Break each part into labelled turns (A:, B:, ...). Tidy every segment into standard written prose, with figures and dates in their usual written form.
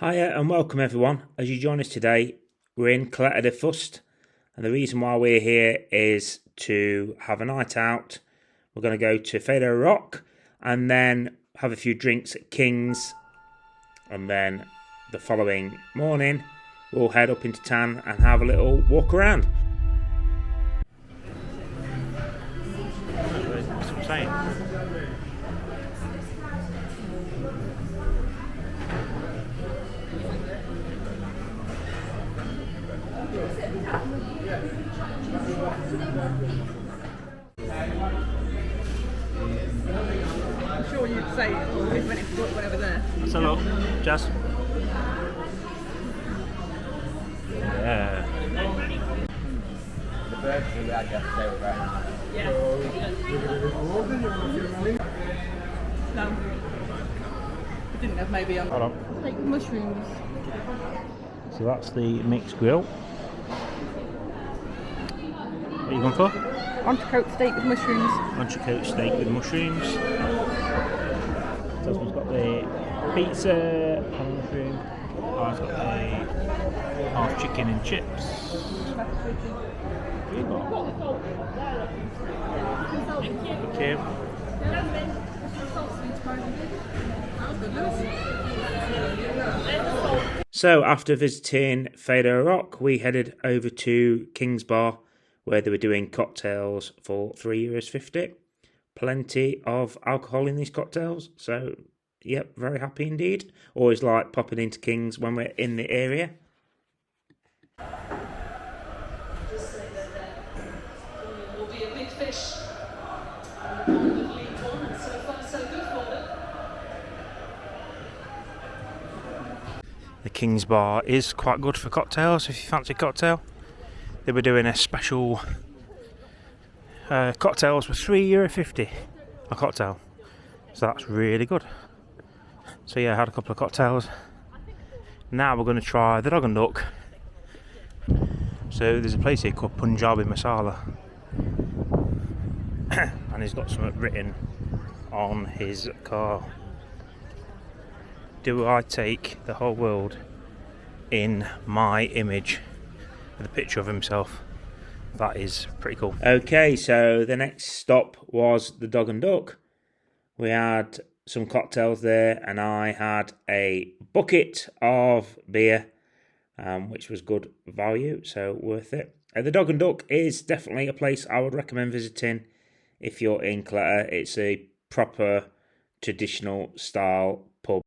A: Hiya and welcome everyone. As you join us today, we're in Caleta de Fuste, and the reason why we're here is to have a night out. We're going to go to Fedor Rock and then have a few drinks at King's, and then the following morning we'll head up into town and have a little walk around. That's what I'm saying.
B: I'm sure you'd say whenever there.
A: Let's have a look, Jazz. Yeah.
C: The birds do that, I guess they were right.
B: Yeah. No. I didn't have maybe on.
A: Hold on.
B: Like mushrooms.
A: So that's the mixed grill. What are you going for?
B: Entrecote steak with mushrooms.
A: Entrecote steak with mushrooms. Tasman's got the pizza, ham mushroom. I've got the half chicken and chips. What have you got? Thank you. So after visiting Fedor Rock, we headed over to King's Bar, where they were doing cocktails for €3.50. Plenty of alcohol in these cocktails, so yep, very happy indeed. Always like popping into King's when we're in the area.
D: Just say that will be a big fish. And the lead one, and so far so good for them.
A: The King's Bar is quite good for cocktails if you fancy a cocktail. They were doing a special cocktails for €3.50 a cocktail, so that's really good. So yeah, I had a couple of cocktails. Now we're going to try the dog and duck. So there's a place here called Punjabi Masala, and he's got something written on his car. Do I take the whole world in my image? With a picture of himself. That is pretty cool. Okay, so the next stop was the Dog and Duck. We had some cocktails there, and I had a bucket of beer, which was good value, so worth it. The Dog and Duck is definitely a place I would recommend visiting if you're in Caleta. It's a proper traditional style pub.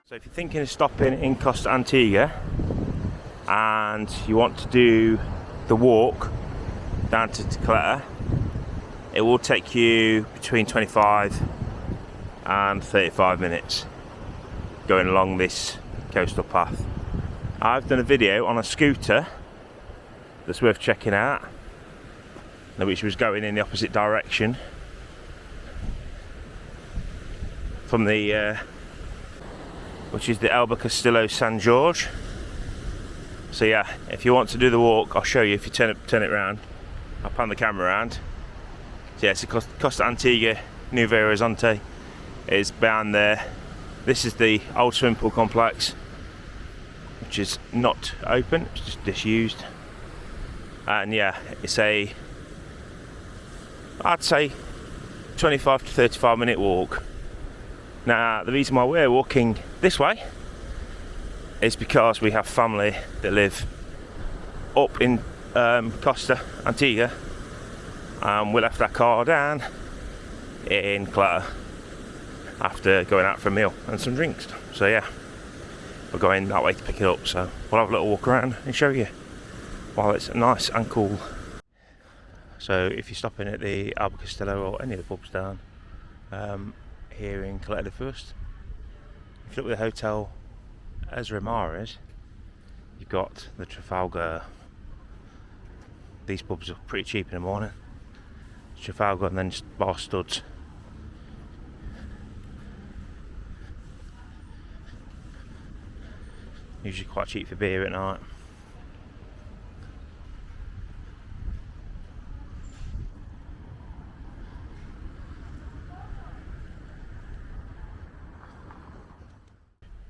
A: If you're thinking of stopping in Costa Antigua and you want to do the walk down to Caleta, it will take you between 25 and 35 minutes going along this coastal path. I've done a video on a scooter that's worth checking out, which was going in the opposite direction from the which is the Elba Castillo San Jorge. So yeah, if you want to do the walk, I'll show you. If you turn it around, I'll pan the camera around. So yeah, it's Costa Antigua Nuevo Horizonte. It's behind there. This is the old swimming pool complex, which is not open, it's just disused. And yeah, it's I'd say 25 to 35 minute walk. Now, the reason why we're walking this way is because we have family that live up in Costa Antigua, and we left our car down in Caleta after going out for a meal and some drinks. So yeah, we're going that way to pick it up, so we'll have a little walk around and show you while it's nice and cool. So if you're stopping at the Alba Castello or any of the pubs down here in Caleta de Fuste, if you look at the hotel Ezra Mares, you've got the Trafalgar. These pubs are pretty cheap in the morning. Trafalgar and then Bar Studs. Usually quite cheap for beer at night.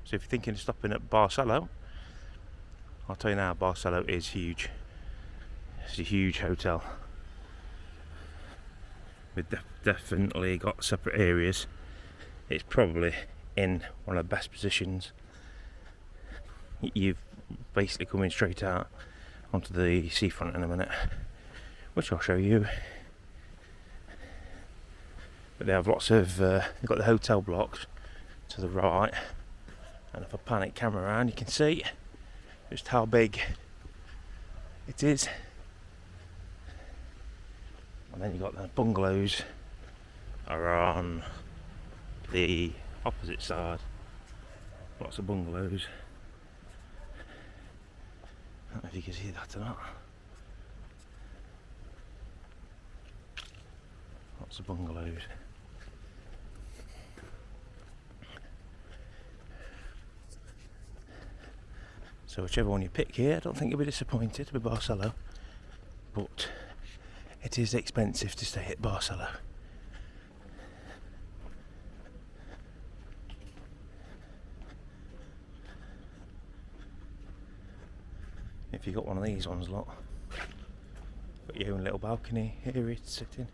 A: So if you're thinking of stopping at Barcelo, I'll tell you now, Barcelo is huge. It's a huge hotel. We've definitely got separate areas. It's probably in one of the best positions. You've basically coming straight out onto the seafront in a minute, which I'll show you. But they have lots of, you've got the hotel blocks to the right, and if I pan it camera around, you can see just how big it is. And then you've got the bungalows are on the opposite side. Lots of bungalows. I don't know if you can see that or not. Lots of bungalows. So whichever one you pick here, I don't think you'll be disappointed with Barcelo. But it is expensive to stay at Barcelo. If you got one of these ones, lot, got your own little balcony area to sit in.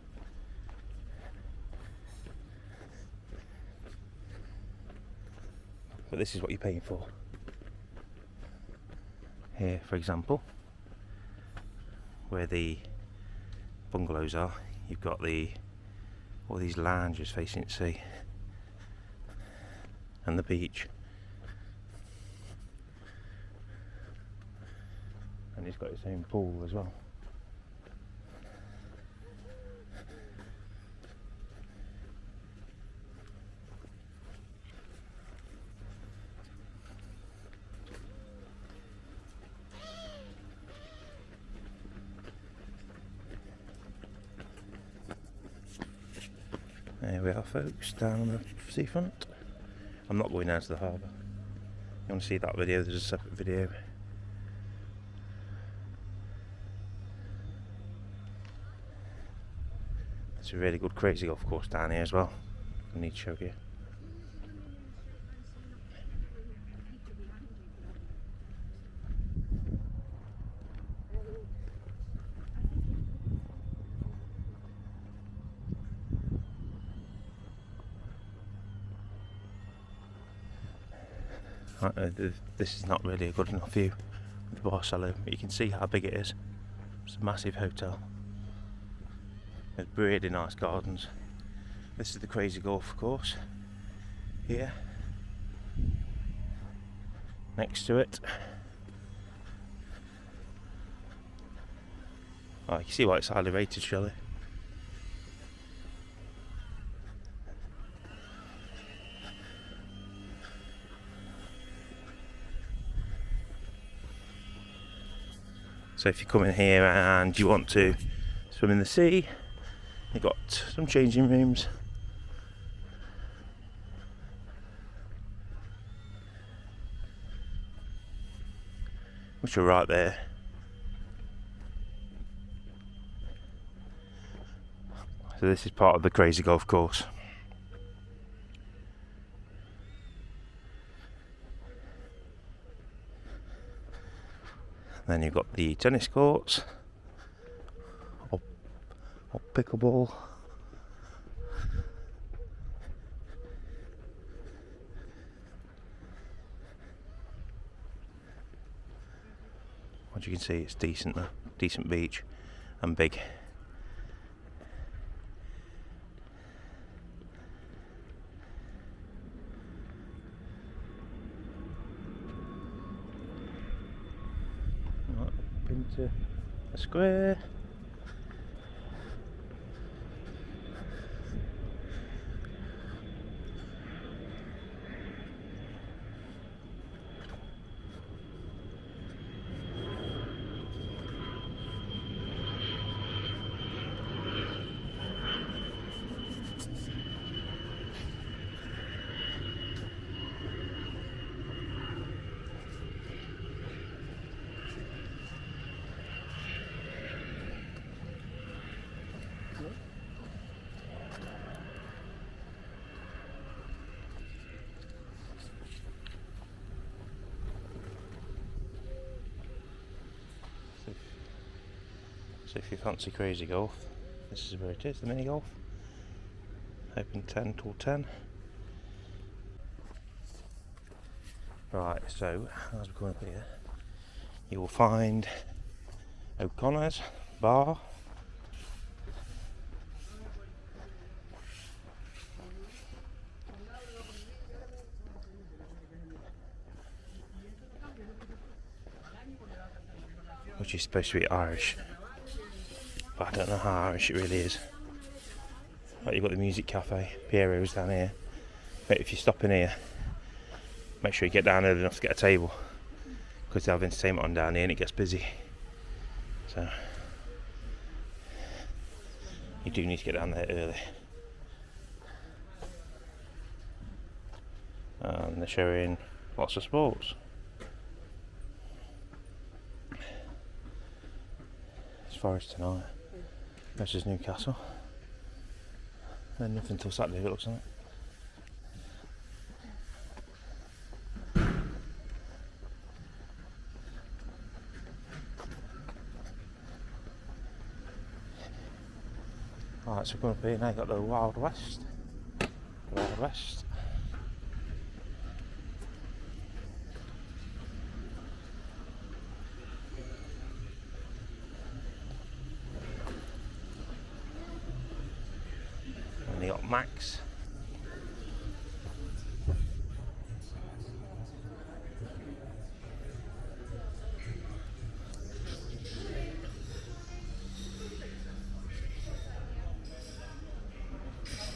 A: But this is what you're paying for. Here, for example, where the bungalows are, you've got all these lounges facing the sea and the beach. And it's got its own pool as well. There we are, folks, down on the seafront. I'm not going down to the harbour. You want to see that video, there's a separate video. It's a really good crazy golf course down here as well. I need to show you. This is not really a good enough view of the Barcelo, but you can see how big it is. It's a massive hotel. There's really nice gardens. This is the crazy golf course here. Next to it. Oh, you can see why it's highly rated, surely. So if you come in here and you want to swim in the sea, you've got some changing rooms. Which are right there. So this is part of the crazy golf course. Then you've got the tennis courts, or pickleball. As you can see, it's decent beach and big. Into a square. So if you fancy crazy golf, this is where it is, the mini golf. Open 10 till 10. Right, so as we come up here, you will find O'Connor's bar. Which is supposed to be Irish, but I don't know how Irish it really is. Like, you've got the music cafe, Piero's down here. But if you stop in here, make sure you get down early enough to get a table, because they have entertainment on down here and it gets busy. So you do need to get down there early. And they're showing lots of sports. Forest tonight versus Newcastle. Then nothing till Saturday, it looks like. Alright, so we're going up here now. You've got the Wild West. Wild West. You got Max.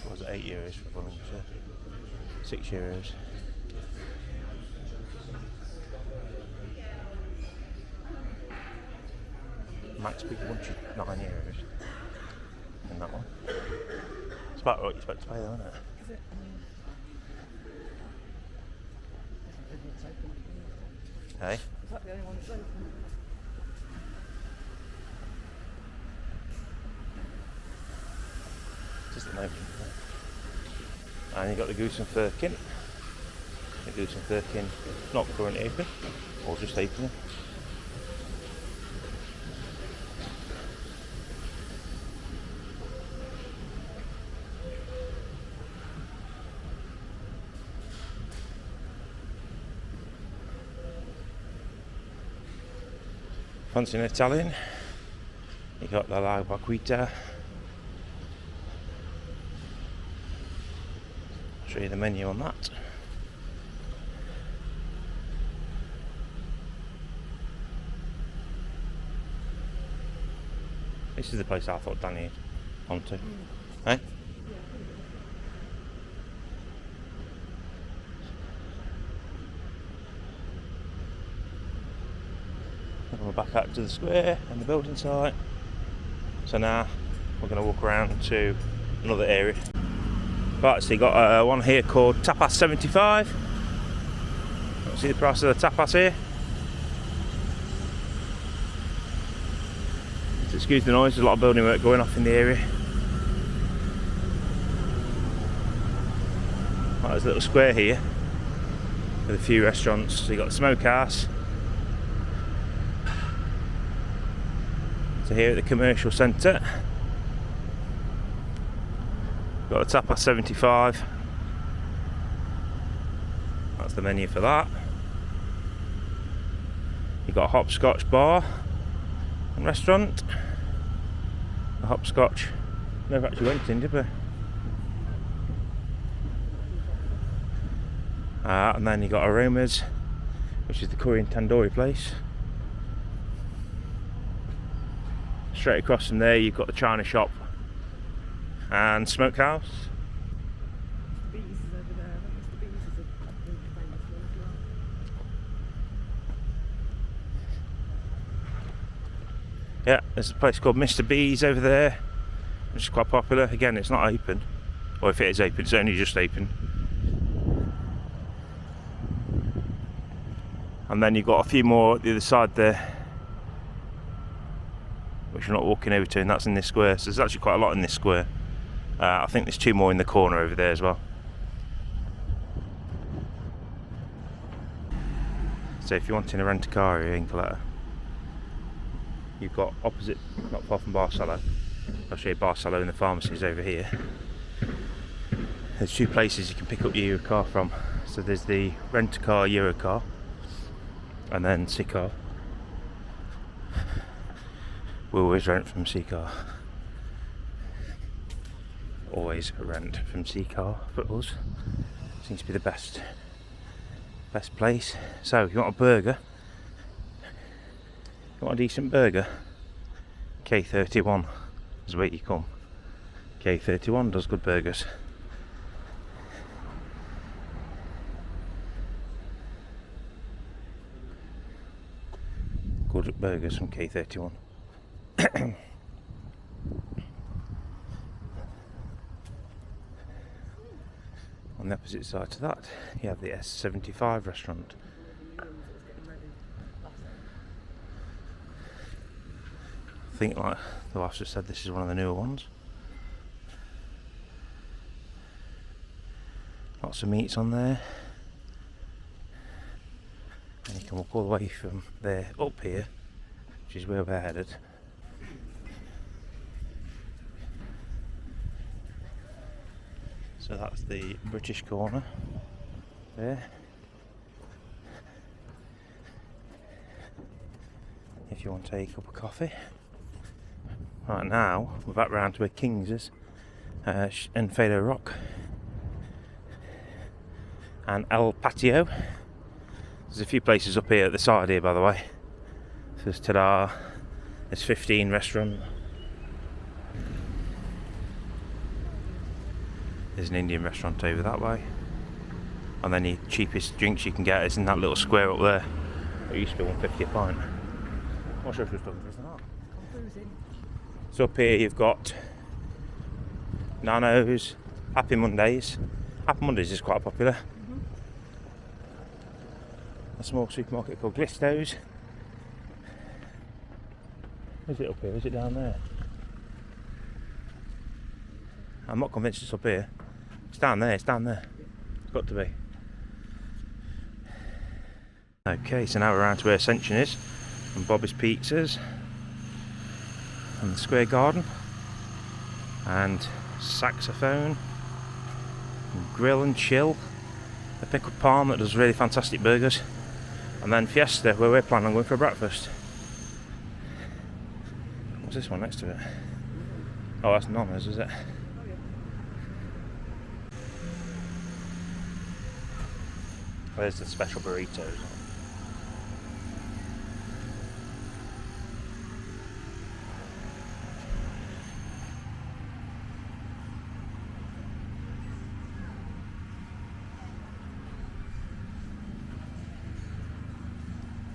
A: What was it, €8 for one? €6. Max big bunch is €9 in that one. It's about what you expect to pay though, isn't it?
B: Is it?
A: Hey?
B: Is that the only one that's open?
A: Just at the moment. And you've got the Goose and Firkin. The Goose and Firkin not currently open, or just opening. Fancy an Italian, you got the La Baquita. I'll show you the menu on that. This is the place I thought Danny had gone to. Eh? And we're back out to the square and the building site. So now we're going to walk around to another area. Right, so you got one here called Tapas 75. See the price of the tapas here? So excuse the noise, there's a lot of building work going off in the area. Right, there's a little square here with a few restaurants. So you got the Smokehouse. So here at the commercial centre, got a Tapas 75. That's the menu for that. You've got a hopscotch bar and restaurant. The hopscotch never actually went in, did we? And then you got Aromas, which is the Korean tandoori place. Straight across from there you've got the China shop and Smokehouse.
B: Bees is over there. Mr. Bees is a really famous one as well.
A: Yeah, there's a place called Mr. B's over there, which is quite popular. Again, it's not open, or if it is open, it's only just open. And then you've got a few more at the other side there, which you're not walking over to, and that's in this square. So there's actually quite a lot in this square. I think there's two more in the corner over there as well. So if you're wanting to rent a car here in Caleta, you've got opposite, not far from Barcelo. I'll show you Barcelo and the pharmacies over here. There's 2 places you can pick up your Eurocar from. So there's the rent-a-car Eurocar, and then C-Car. We always rent from C-Car. Always rent from C-Car for us. Seems to be the best place. So if you want a burger, you want a decent burger, K31 is where you come. K31 does good burgers. Good burgers from K31. On the opposite side to that, you have the S75 restaurant. I think, like the wife just said, this is one of the newer ones. Lots of meats on there. And you can walk all the way from there up here, which is where we're headed. So that's the British corner there. If you want a cup of coffee. Right now, we're back round to where King's is, and Fedor Rock, and El Patio. There's a few places up here at the side here, by the way. So there's Tada, there's 15 restaurant. There's an Indian restaurant over that way. And then the cheapest drinks you can get is in that little square up there. It used to be $1.50 a pint. What sure if it's done, isn't that? So up here you've got Nano's, Happy Mondays. Happy Mondays is quite popular. A small supermarket called Glisto's. Is it up here? Is it down there? I'm not convinced it's up here. It's down there, it's down there. It's got to be. Okay, so now we're around to where Ascension is, and Bobby's Pizzas, and the Square Garden, and Saxophone, and Grill and Chill, the Pickled Palm that does really fantastic burgers, and then Fiesta, where we're planning on going for breakfast. What's this one next to it? Oh, that's Nonna's, is it? There's the special burritos.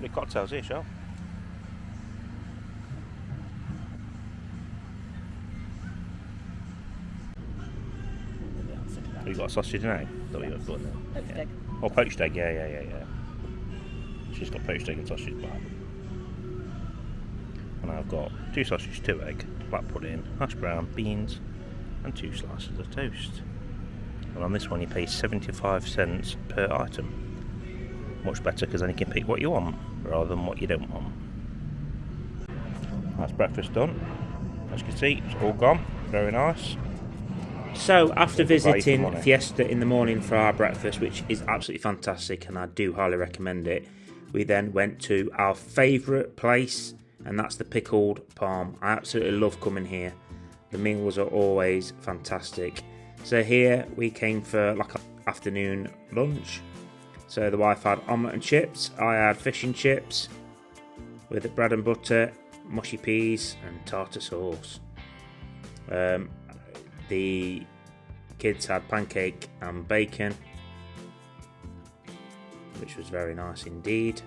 A: The cocktails here, Shell. Have you got a sausage and egg? Thought you got button.
B: Poached egg.
A: Oh, poached egg, yeah. She's got poached egg and sausage bar. And I've got 2 sausages, 2 egg, black pudding, hash brown, beans, and 2 slices of toast. And on this one you pay 75 cents per item. Much better because then you can pick what you want rather than what you don't want. That's breakfast done. As you can see, it's all gone. Very nice. So after visiting Fiesta in the morning for our breakfast, which is absolutely fantastic and I do highly recommend it, we then went to our favourite place, and that's the Pickled Palm. I absolutely love coming here. The meals are always fantastic. So here we came for like an afternoon lunch. So the wife had omelette and chips, I had fish and chips with bread and butter, mushy peas and tartar sauce. The kids had pancake and bacon, which was very nice indeed.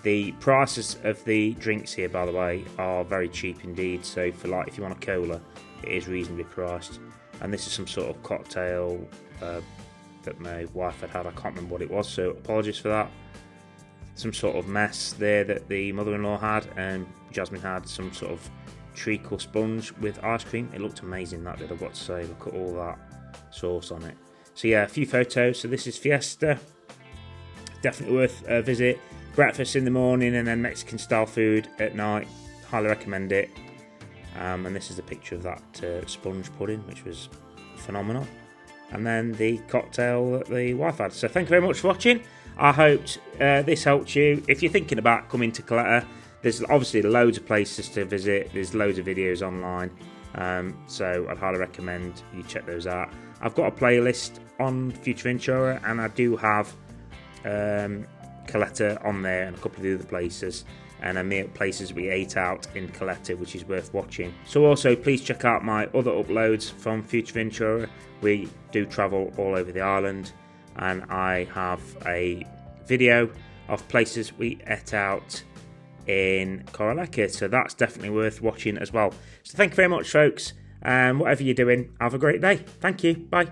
A: The prices of the drinks here, by the way, are very cheap indeed. So for like, if you want a cola, it is reasonably priced. And this is some sort of cocktail that my wife had. I can't remember what it was, so apologies for that. Some sort of mess there that the mother-in-law had, and Jasmine had some sort of treacle sponge with ice cream. It looked amazing, that did, I've got to say. Look at all that sauce on it. So yeah, a few photos. So this is Fiesta, definitely worth a visit. Breakfast in the morning and then Mexican style food at night. highly recommend it. And this is a picture of that sponge pudding, which was phenomenal. And then the cocktail that the wife had. So thank you very much for watching. I hope this helped you. If you're thinking about coming to Caleta, there's obviously loads of places to visit. There's loads of videos online. So I'd highly recommend you check those out. I've got a playlist on Fuerteventura, and I do have Caleta on there and a couple of the other places, and places we ate out in Caleta, which is worth watching. So also please check out my other uploads from Fuerteventura. We do travel all over the island, and I have a video of places we ate out in Coraleca, so that's definitely worth watching as well. So thank you very much, folks, and whatever you're doing, have a great day. Thank you. Bye.